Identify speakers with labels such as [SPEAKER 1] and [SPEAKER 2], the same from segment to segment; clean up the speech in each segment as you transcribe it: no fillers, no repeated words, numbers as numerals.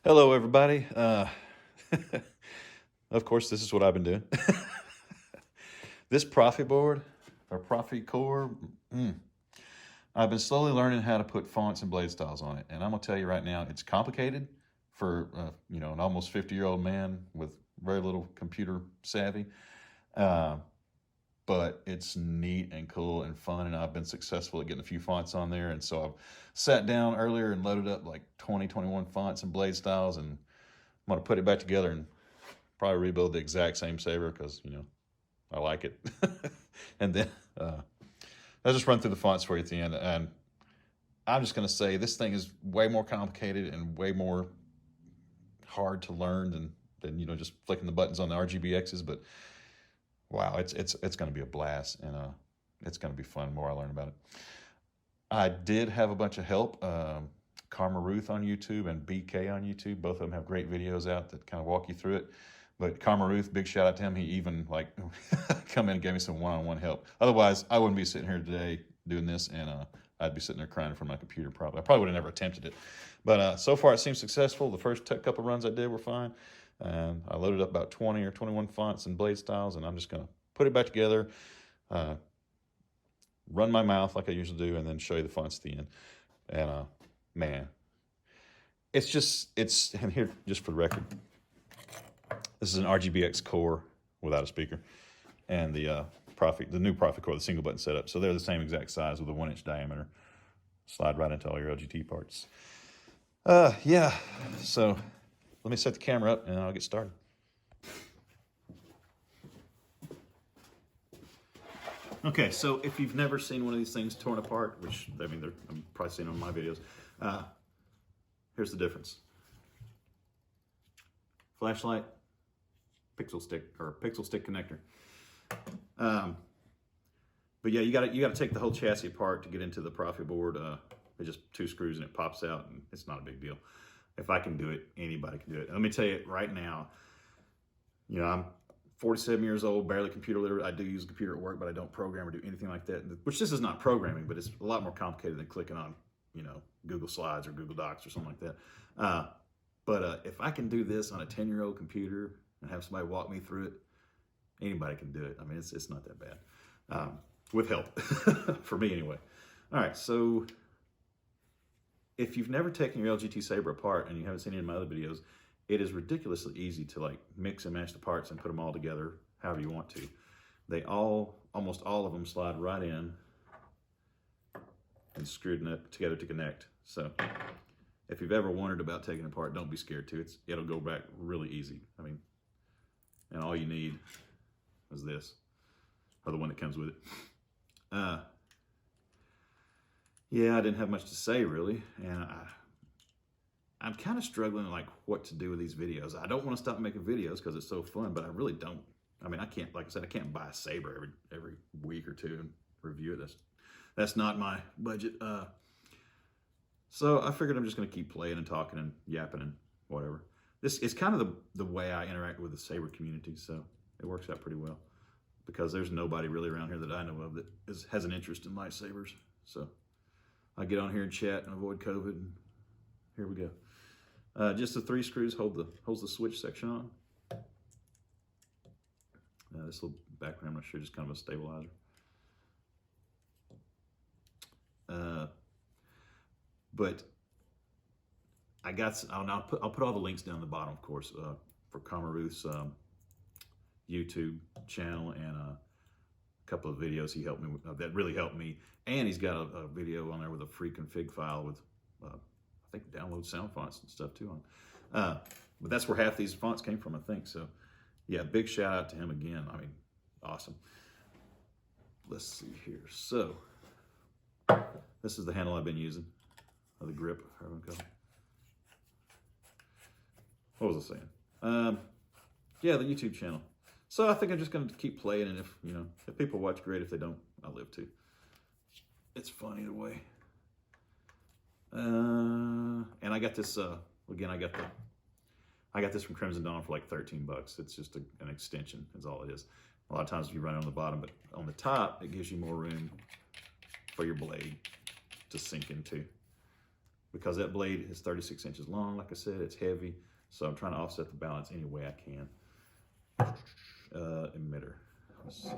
[SPEAKER 1] Hello, everybody. Of course, this is what I've been doing. This Proffie board, or Proffie core, I've been slowly learning how to put fonts and blade styles on it. And I'm going to tell you right now, it's complicated for, an almost 50-year-old man with very little computer savvy. Uh, but it's neat and cool and fun, and I've been successful at getting a few fonts on there. And so I've sat down earlier and loaded up like 20, 21 fonts and blade styles, and I'm going to put it back together and probably rebuild the exact same Saber because, I like it. And then I'll just run through the fonts for you at the end. And I'm just going to say this thing is way more complicated and way more hard to learn than just flicking the buttons on the RGBXs. But wow, it's going to be a blast, and it's going to be fun the more I learn about it. I did have a bunch of help. Karma Ruth on YouTube and BK on YouTube. Both of them have great videos out that kind of walk you through it. But Karma Ruth, big shout out to him. He even come in and gave me some one-on-one help. Otherwise, I wouldn't be sitting here today doing this, and I'd be sitting there crying in front of my computer probably. I probably would have never attempted it. But so far, it seems successful. The first couple runs I did were fine. And I loaded up about 20 or 21 fonts and blade styles, and I'm just going to put it back together, run my mouth like I usually do, and then show you the fonts at the end. And man, and here, just for the record, this is an RGBX core without a speaker, and the new Proffie core, the single button setup. So they're the same exact size with a 1-inch diameter. Slide right into all your LGT parts. Yeah, so let me set the camera up and I'll get started. Okay, so if you've never seen one of these things torn apart, which, I'm probably seen on my videos, here's the difference. Flashlight, pixel stick connector. But yeah, you gotta take the whole chassis apart to get into the Proffie board. It's just 2 screws and it pops out, and it's not a big deal. If I can do it, anybody can do it. And let me tell you right now, I'm 47 years old, barely computer literate. I do use a computer at work, but I don't program or do anything like that. Which this is not programming, but it's a lot more complicated than clicking on, Google Slides or Google Docs or something like that. But if I can do this on a 10-year-old computer and have somebody walk me through it, anybody can do it. I mean, it's not that bad. With help, for me anyway. All right, so if you've never taken your LGT Saber apart and you haven't seen any of my other videos, it is ridiculously easy to mix and match the parts and put them all together however you want to. Almost all of them slide right in and screwed together to connect. So if you've ever wondered about taking it apart, don't be scared to. It'll go back really easy. And all you need is this, or the one that comes with it. Yeah, I didn't have much to say really, and I'm kind of struggling what to do with these videos. I don't want to stop making videos because it's so fun, but I really don't. I can't, like I said, I can't buy a Saber every week or two and review it. That's not my budget. So I figured I'm just going to keep playing and talking and yapping and whatever. This is kind of the way I interact with the Saber community, so it works out pretty well because there's nobody really around here that I know of that has an interest in lightsabers. So I get on here and chat and avoid COVID, and here we go. Just the 3 screws holds the switch section on. This little background, I'm not sure, just kind of a stabilizer. But I'll put all the links down the bottom, of course, for Karma Ruth's YouTube channel and a couple of videos he helped me with, that really helped me. And he's got a video on there with a free config file with, I think, download sound fonts and stuff too on. But that's where half these fonts came from, I think. So yeah, big shout out to him again. Awesome. Let's see here. So this is the handle I've been using, or the grip, however you call it. What was I saying? Yeah, the YouTube channel. So I think I'm just going to keep playing, and if people watch, great. If they don't, I'll live too. It's fun either way. And I got this, again, I got this from Crimson Dawn for like $13. It's just an extension, is all it is. A lot of times you run it on the bottom, but on the top, it gives you more room for your blade to sink into. because that blade is 36 inches long. Like I said, it's heavy. So I'm trying to offset the balance any way I can. Emitter. Let's see.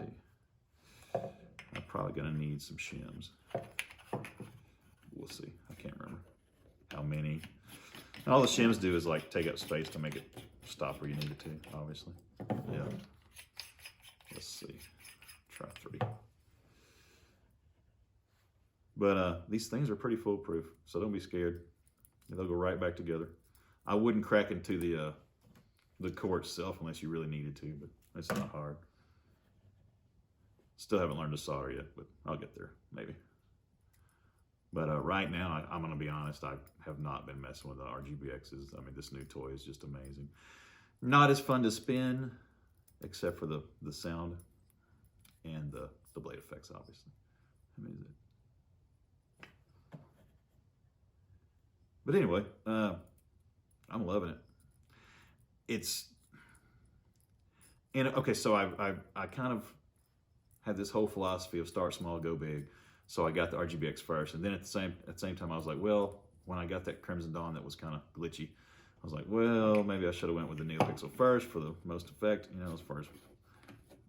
[SPEAKER 1] I'm probably going to need some shims. We'll see. I can't remember how many. And all the shims do is like take up space to make it stop where you need it to, obviously. Yeah. Let's see. Try 3. But these things are pretty foolproof, so don't be scared. They'll go right back together. I wouldn't crack into the core itself unless you really needed to, but it's not hard. Still haven't learned to solder yet, but I'll get there, maybe. But right now, I'm going to be honest, I have not been messing with the RGBXs. I mean, this new toy is just amazing. Not as fun to spin, except for the sound and the blade effects, obviously. How many is it? But anyway, I'm loving it. It's, and okay, so I kind of had this whole philosophy of start small, go big. So I got the RGBX first, and then at the same time I was like, well, when I got that Crimson Dawn that was kind of glitchy, I was like, well, maybe I should have went with the NeoPixel first for the most effect, you know, as far as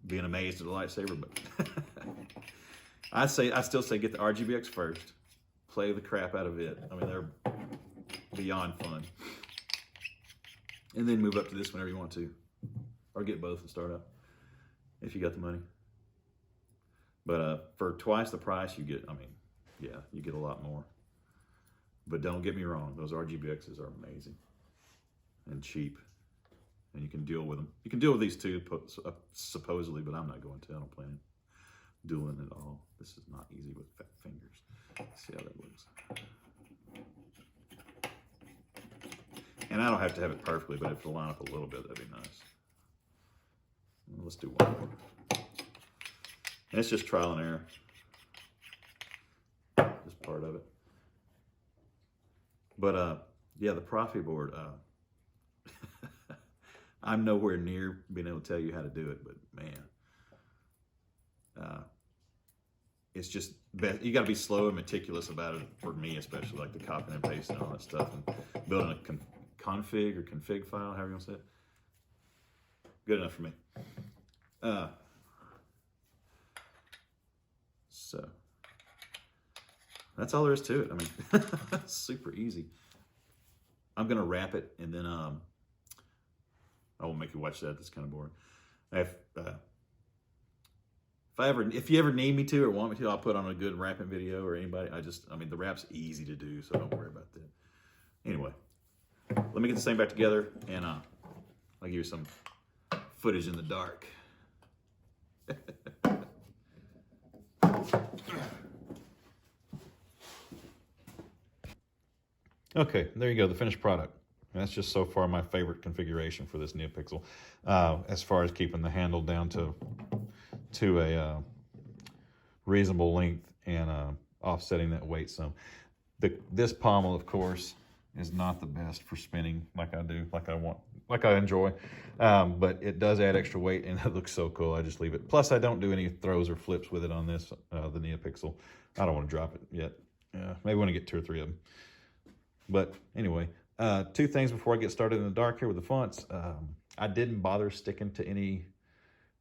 [SPEAKER 1] being amazed at the lightsaber. But I still say get the RGBX first, play the crap out of it. I mean, they're beyond fun, and then move up to this whenever you want to, or get both and start up if you got the money. But for twice the price, you get, I mean, yeah, you get a lot more. But don't get me wrong, those RGBXs are amazing and cheap, and you can deal with them. You can deal with these too, supposedly, but I'm not going to. I don't plan on dueling at all. This is not easy with fat fingers. Let's see how that looks. And I don't have to have it perfectly, but if it'll line up a little bit, that'd be nice. Let's do one more. And it's just trial and error. Just part of it. But yeah, the Proffie board, I'm nowhere near being able to tell you how to do it, but man, it's just, you got to be slow and meticulous about it, for me especially, like the copying and pasting and all that stuff, and building a config or config file, however you want to say it. Good enough for me. So that's all there is to it. I mean, super easy. I'm gonna wrap it, and then I won't make you watch that. That's kind of boring. If you ever need me to or want me to, I'll put on a good wrapping video, or anybody. I mean, the wrap's easy to do, so don't worry about that. Anyway, let me get this thing back together, and I'll give you some footage in the dark. Okay, there you go, the finished product. And that's just so far my favorite configuration for this NeoPixel, as far as keeping the handle down to a reasonable length and offsetting that weight some. This pommel, of course, is not the best for spinning like I do, like I enjoy, but it does add extra weight, and it looks so cool. I just leave it. Plus, I don't do any throws or flips with it on this, the NeoPixel. I don't want to drop it yet. Maybe when I get 2 or 3 of them. But anyway, 2 things before I get started in the dark here with the fonts. I didn't bother sticking to any.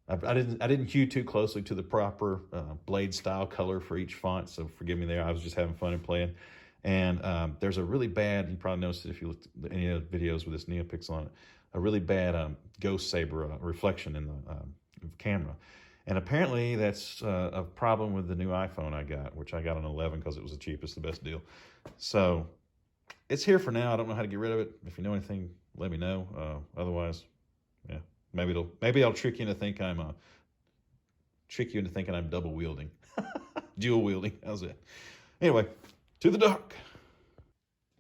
[SPEAKER 1] I didn't hew too closely to the proper blade style color for each font, so forgive me there. I was just having fun and playing. And there's a really bad, you probably noticed it if you looked at any of the videos with this NeoPixel on it, a really bad ghost saber reflection in the camera. And apparently that's a problem with the new iPhone I got, which I got on 11 because it was the cheapest, the best deal. So it's here for now. I don't know how to get rid of it. If you know anything, let me know. Otherwise, yeah, maybe I'll trick you into thinking I'm double wielding, dual wielding. How's that? Anyway, to the dark.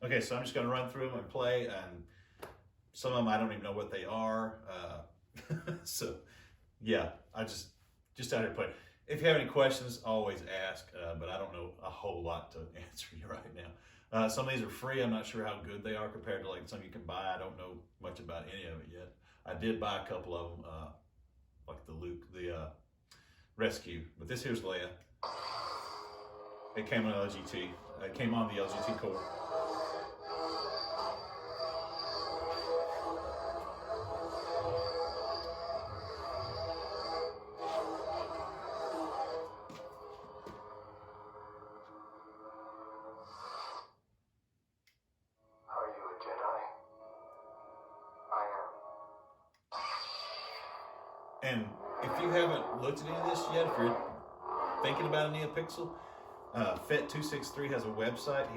[SPEAKER 1] Okay, so I'm just gonna run through them and play, and some of them I don't even know what they are. So yeah, I just out here to play. If you have any questions, always ask, but I don't know a whole lot to answer you right now. Some of these are free. I'm not sure how good they are compared to like some you can buy. I don't know much about any of it yet. I did buy a couple of them, like the Rescue, but this here's Leia. It came on LGT. It came on the LGT core. And if you haven't looked at any of this yet, if you're thinking about a NeoPixel, Fet263 has a website.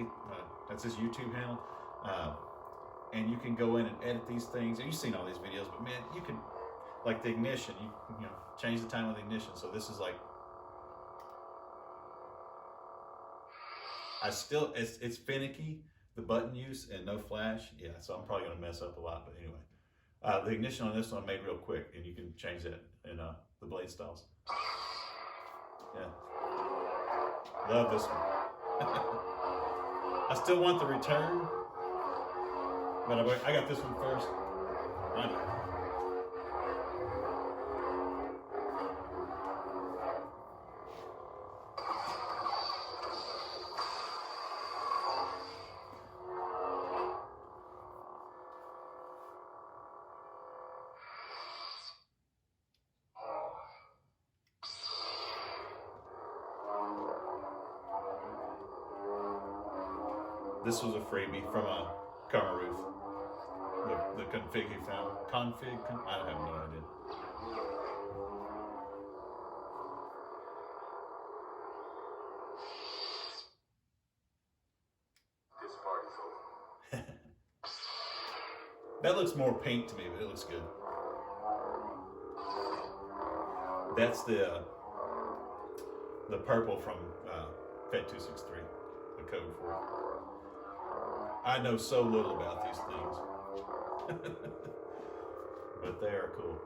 [SPEAKER 1] That's his YouTube handle. And you can go in and edit these things. And you've seen all these videos, but man, you can, like the ignition, you know, change the time of the ignition. So this is like, it's finicky, the button use and no flash. Yeah, so I'm probably gonna mess up a lot, but anyway. The ignition on this one I made real quick, and you can change that in the blade styles. Yeah, love this one. I still want the return, but I got this one first. Right. This was a freebie from Ruth. The config he found. I have no idea.
[SPEAKER 2] This party's over.
[SPEAKER 1] That looks more pink to me, but it looks good. That's the purple from Fet263, the code for it. I know so little about these things, but they are cool.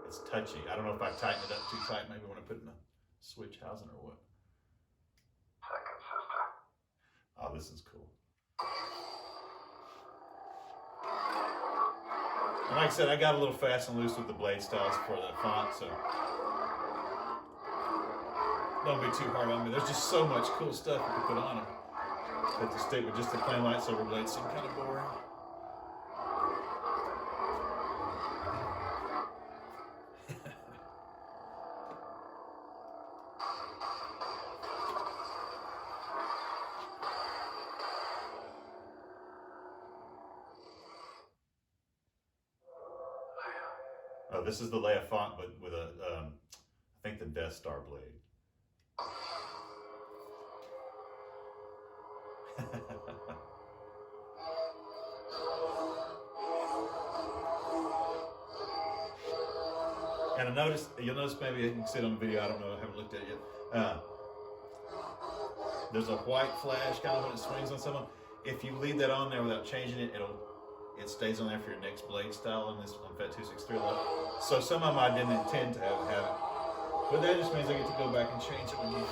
[SPEAKER 1] It's touchy. I don't know if I tightened it up too tight. Maybe when I put it in the switch housing or what.
[SPEAKER 2] Second sister.
[SPEAKER 1] Oh, this is cool. And like I said, I got a little fast and loose with the blade styles for the font, so don't be too hard on me. There's just so much cool stuff you can put on it. But to stick with just the plain lightsaber blade seemed kind of boring. Oh, this is the Leia font, but with a, I think the Death Star blade. And you'll notice maybe you can see it on the video, I don't know, I haven't looked at it yet. There's a white flash kind of when it swings on someone. If you leave that on there without changing it, it stays on there for your next blade style on this on Fet263. So some of them I didn't intend to have it. But that just means I get to go back and change it when you.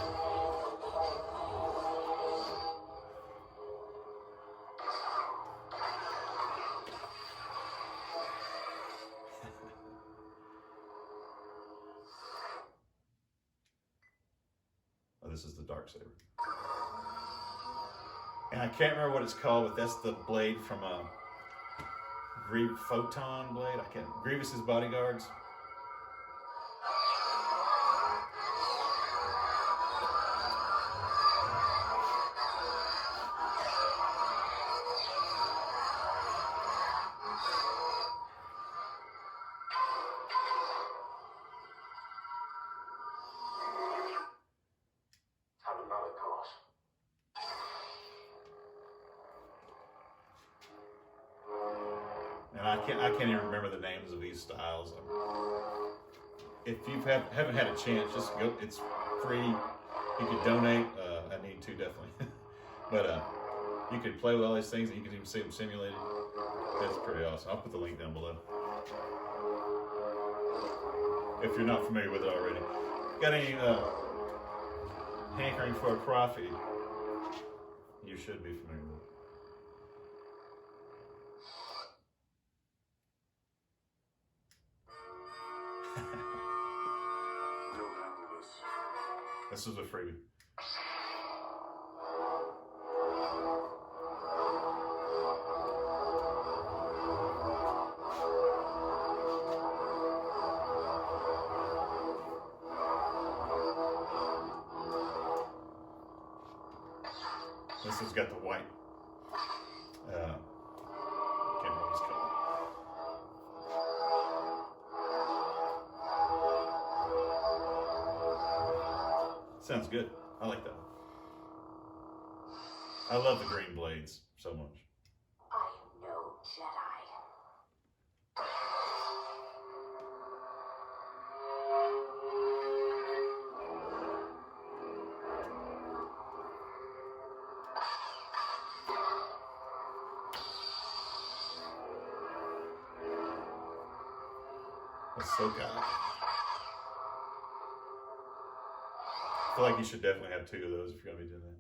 [SPEAKER 1] Oh, this is the dark saber. And I can't remember what it's called, but that's the blade from Photon blade. Grievous's bodyguards. And I can't even remember the names of these styles. If you haven't had a chance, just go. It's free. You could donate. I need to definitely, but you could play with all these things, and you can even see them simulated. That's pretty awesome. I'll put the link down below if you're not familiar with it already. Got any hankering for a Proffie? You should be familiar with it. This is a freebie. This has got the white. Can't remember what it's called. Sounds good. I like that one. I love the green blades so much.
[SPEAKER 3] I am no Jedi.
[SPEAKER 1] That's so good. I feel like you should definitely have 2 of those if you're gonna be doing that.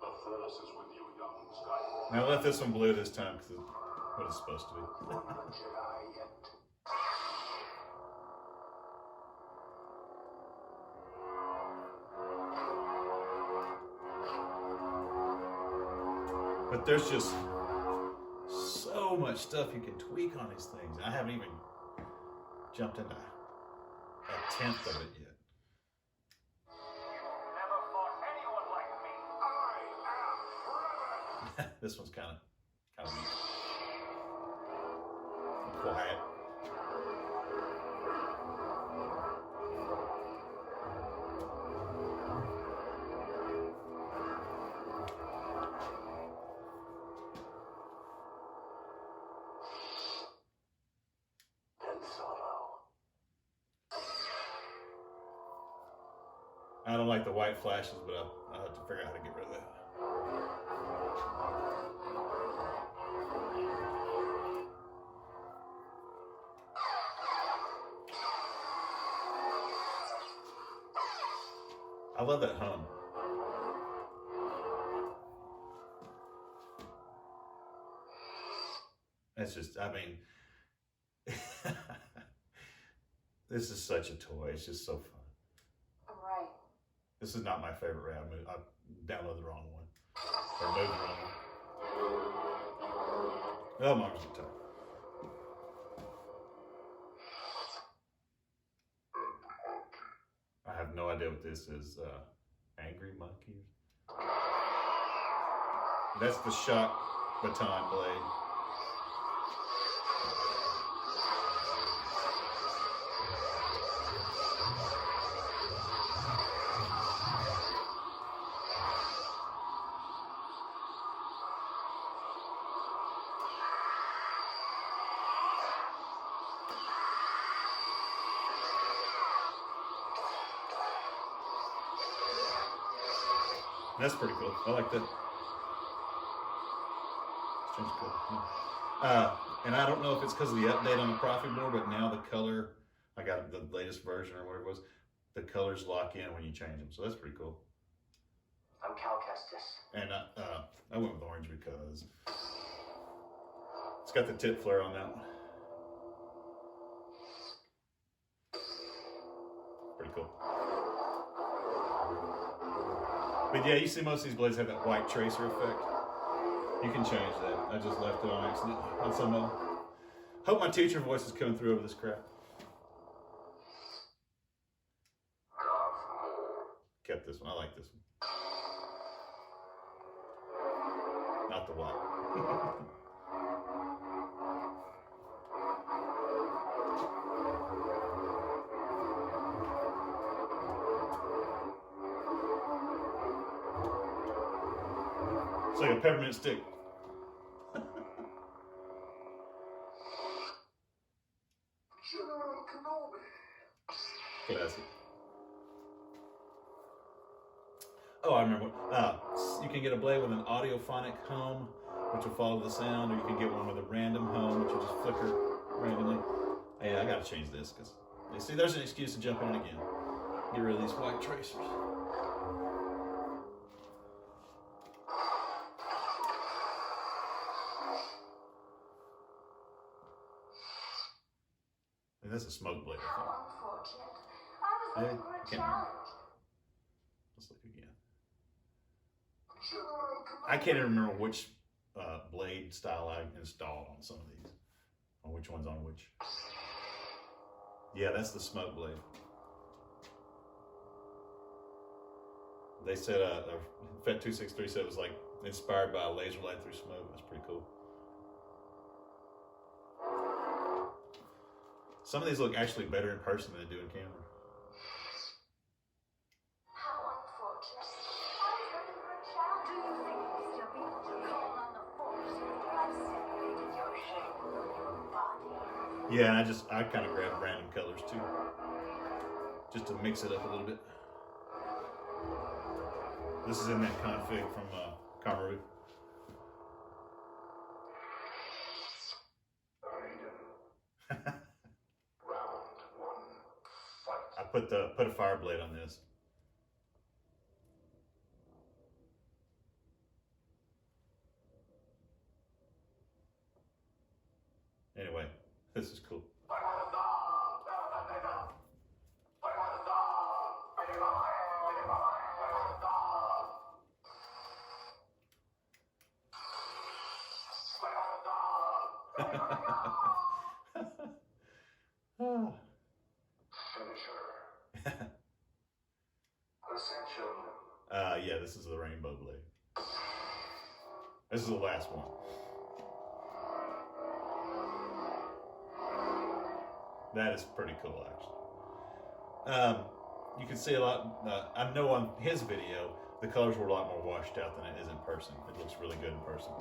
[SPEAKER 2] The Force is with you, young Skywalker.
[SPEAKER 1] Now let this one blue this time because it's what it's supposed to be.
[SPEAKER 2] You're not a Jedi yet.
[SPEAKER 1] But there's just so much stuff you can tweak on these things. I haven't even jumped into a tenth of it yet.
[SPEAKER 2] You've never fought anyone like me. I am Revan.
[SPEAKER 1] This one's kind of quiet.
[SPEAKER 2] Ben Solo.
[SPEAKER 1] I don't like the white flashes, but I'll have to figure out how to get rid of that. I love that hum. It's just, I mean, this is such a toy. It's just so fun.
[SPEAKER 3] Right.
[SPEAKER 1] This is not my favorite Ray. I downloaded the wrong one. Or moved the wrong one. Oh, my arms are tired. I have no idea what this is. Angry Monkey? That's the shock baton blade. That's pretty cool. I like that. Seems cool. And I don't know if it's because of the update on the Proffie board, but now the color, I got the latest version or whatever it was, the colors lock in when you change them. So that's pretty cool.
[SPEAKER 3] I'm Cal Kestis.
[SPEAKER 1] And I went with orange because it's got the tip flare on that one. Pretty cool. But yeah, you see most of these blades have that white tracer effect. You can change that. I just left it on accident on some of them. Hope my teacher voice is coming through over this crap. Kept this one. I like this one. Not the white. It's like a peppermint stick.
[SPEAKER 2] General Kenobi.
[SPEAKER 1] Classic. Oh, I remember. You can get a blade with an audiophonic hum, which will follow the sound, or you can get one with a random hum, which will just flicker randomly. Yeah, I gotta change this because you see, there's an excuse to jump on it again. Get rid of these white tracers. And this is a smoke blade, I think.
[SPEAKER 3] How unfortunate. I was looking for a
[SPEAKER 1] can't remember.
[SPEAKER 3] challenge.
[SPEAKER 1] Let's look again.
[SPEAKER 2] General Kenobi.
[SPEAKER 1] I can't even remember which blade style I installed on some of these. On which one's on which. Yeah, that's the smoke blade. They said Fet263 said it was like inspired by a laser light through smoke. That's pretty cool. Some of these look actually better in person than they do in camera.
[SPEAKER 3] How
[SPEAKER 1] Yeah, and I kind of grabbed random colors too, just to mix it up a little bit. This is in that config from Ruth.
[SPEAKER 2] Round one, fight.
[SPEAKER 1] I put a fire blade on this. Anyway, this is cool.
[SPEAKER 2] Finisher. Ascension.
[SPEAKER 1] Yeah, this is the rainbow blade. This is the last one. That is pretty cool, actually. You can see a lot. I know on his video, the colors were a lot more washed out than it is in person. It looks really good in person.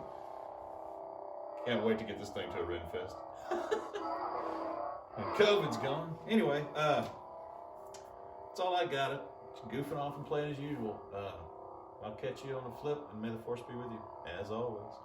[SPEAKER 1] Can't wait to get this thing to a Ren Fest. And COVID's gone. Anyway, that's all I got. It. Just goofing off and playing as usual. I'll catch you on the flip, and may the force be with you, as always.